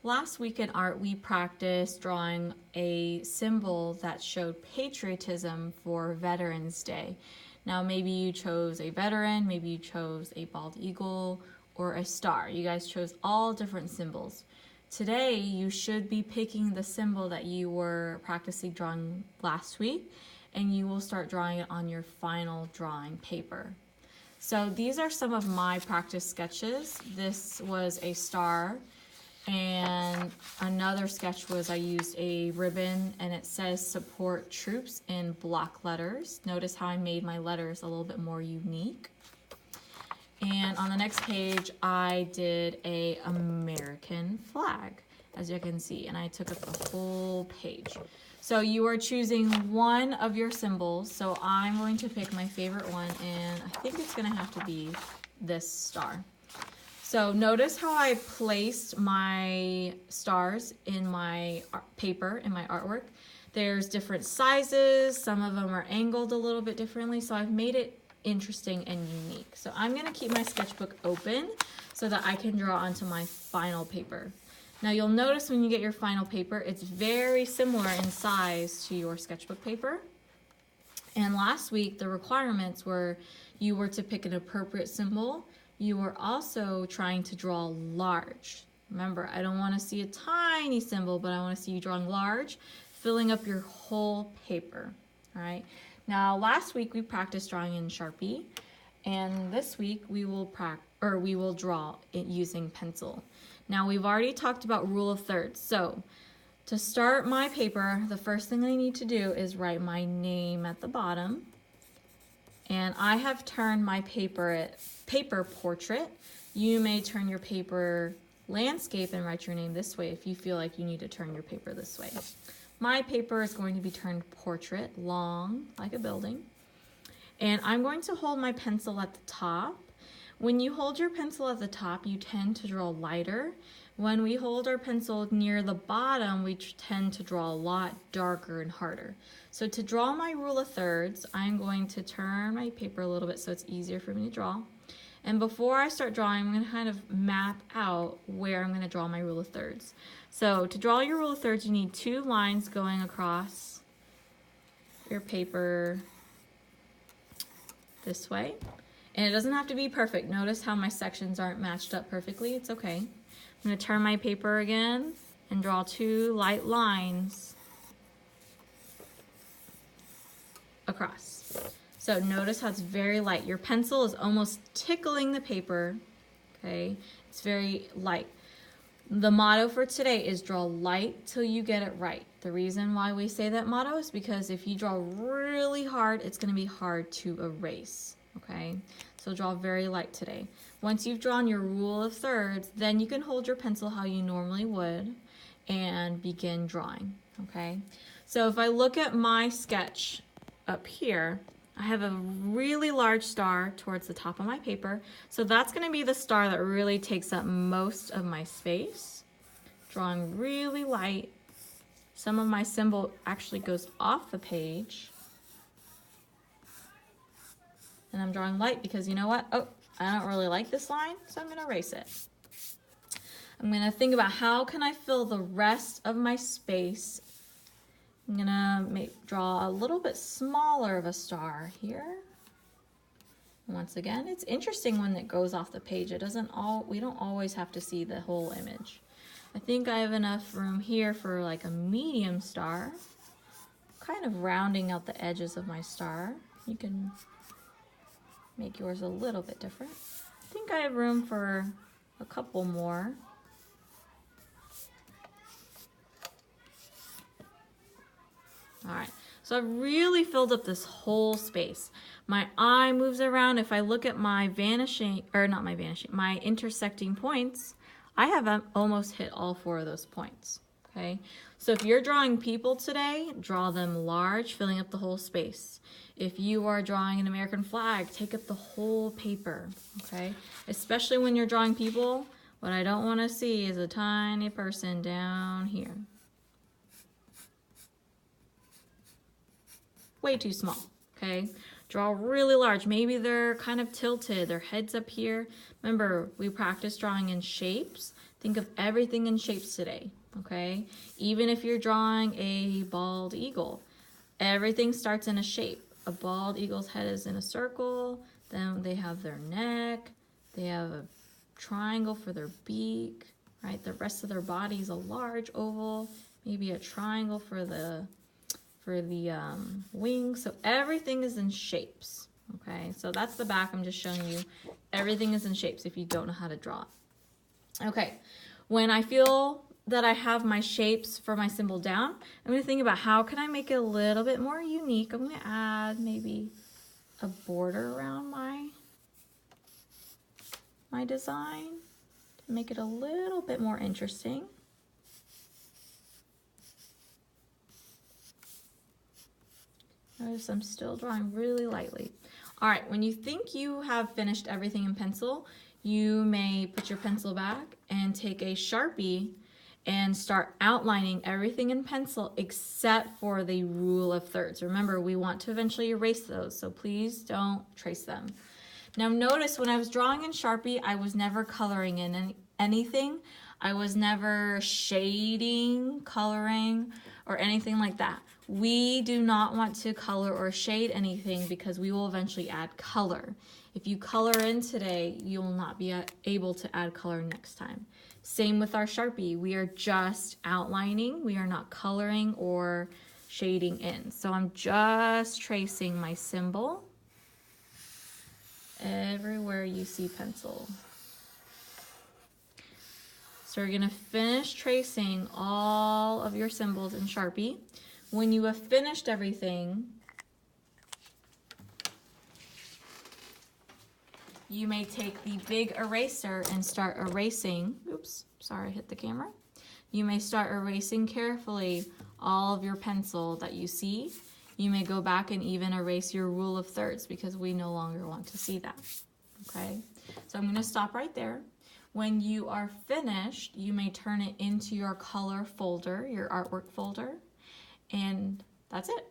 Last week in art, we practiced drawing a symbol that showed patriotism for Veterans Day. Now, maybe you chose a veteran, maybe you chose a bald eagle, or a star. You guys chose all different symbols. Today, you should be picking the symbol that you were practicing drawing last week, and you will start drawing it on your final drawing paper. So these are some of my practice sketches. This was a star. And another sketch was I used a ribbon and it says support troops in block letters. Notice how I made my letters a little bit more unique. And on the next page, I did a American flag, as you can see, and I took up the whole page. So you are choosing one of your symbols. So I'm going to pick my favorite one, and I think it's gonna have to be this star. So notice how I placed my stars in my paper, in my artwork. There's different sizes, some of them are angled a little bit differently, so I've made it interesting and unique. So I'm gonna keep my sketchbook open so that I can draw onto my final paper. Now you'll notice when you get your final paper, it's very similar in size to your sketchbook paper. And last week, the requirements were you were to pick an appropriate symbol. You were also trying to draw large. Remember, I don't want to see a tiny symbol, but I want to see you drawing large, filling up your whole paper. All right. Now, last week we practiced drawing in Sharpie, and this week we will draw it using pencil. Now, we've already talked about rule of thirds. So, to start my paper, the first thing I need to do is write my name at the bottom. And I have turned my paper portrait. You may turn your paper landscape and write your name this way if you feel like you need to turn your paper this way. My paper is going to be turned portrait, long, like a building. And I'm going to hold my pencil at the top. When you hold your pencil at the top, you tend to draw lighter. When we hold our pencil near the bottom, we tend to draw a lot darker and harder. So to draw my rule of thirds, I'm going to turn my paper a little bit so it's easier for me to draw. And before I start drawing, I'm going to kind of map out where I'm going to draw my rule of thirds. So to draw your rule of thirds, you need 2 lines going across your paper this way. And it doesn't have to be perfect. Notice how my sections aren't matched up perfectly. It's okay. I'm going to turn my paper again and draw 2 light lines across. So notice how it's very light. Your pencil is almost tickling the paper, okay? It's very light. The motto for today is draw light till you get it right. The reason why we say that motto is because if you draw really hard, it's gonna be hard to erase, okay? So draw very light today. Once you've drawn your rule of thirds, then you can hold your pencil how you normally would and begin drawing, okay? So if I look at my sketch up here, I have a really large star towards the top of my paper. So that's going to be the star that really takes up most of my space. Drawing really light. Some of my symbol actually goes off the page. And I'm drawing light because you know what? Oh, I don't really like this line, so I'm going to erase it. I'm going to think about how can I fill the rest of my space. I'm gonna draw a little bit smaller of a star here. Once again, it's interesting when it goes off the page. We don't always have to see the whole image. I think I have enough room here for like a medium star. Kind of rounding out the edges of my star. You can make yours a little bit different. I think I have room for a couple more. All right, so I've really filled up this whole space. My eye moves around. If I look at my my intersecting points, I have almost hit all 4 of those points, okay? So if you're drawing people today, draw them large, filling up the whole space. If you are drawing an American flag, take up the whole paper, okay? Especially when you're drawing people, what I don't want to see is a tiny person down here. Way too small, okay? Draw really large. Maybe they're kind of tilted, their head's up here. Remember, we practice drawing in shapes. Think of everything in shapes today, okay? Even if you're drawing a bald eagle, everything starts in a shape. A bald eagle's head is in a circle, then they have their neck, they have a triangle for their beak, right? The rest of their body is a large oval, maybe a triangle for the wings. So everything is in shapes, okay? So that's the back. I'm just showing you. Everything is in shapes if you don't know how to draw. Okay, when I feel that I have my shapes for my symbol down, I'm going to think about how can I make it a little bit more unique. I'm going to add maybe a border around my design to make it a little bit more interesting. Notice I'm still drawing really lightly. All right, when you think you have finished everything in pencil, you may put your pencil back and take a Sharpie and start outlining everything in pencil except for the rule of thirds. Remember, we want to eventually erase those, so please don't trace them. Now notice when I was drawing in Sharpie, I was never coloring in anything. I was never shading, coloring, or anything like that. We do not want to color or shade anything because we will eventually add color. If you color in today, you will not be able to add color next time. Same with our Sharpie. We are just outlining. We are not coloring or shading in. So I'm just tracing my symbol everywhere you see pencil. So you're going to finish tracing all of your symbols in Sharpie. When you have finished everything, you may take the big eraser and start erasing. Oops, sorry, I hit the camera. You may start erasing carefully all of your pencil that you see. You may go back and even erase your rule of thirds because we no longer want to see that, okay? So I'm gonna stop right there. When you are finished, you may turn it into your color folder, your artwork folder, and that's it.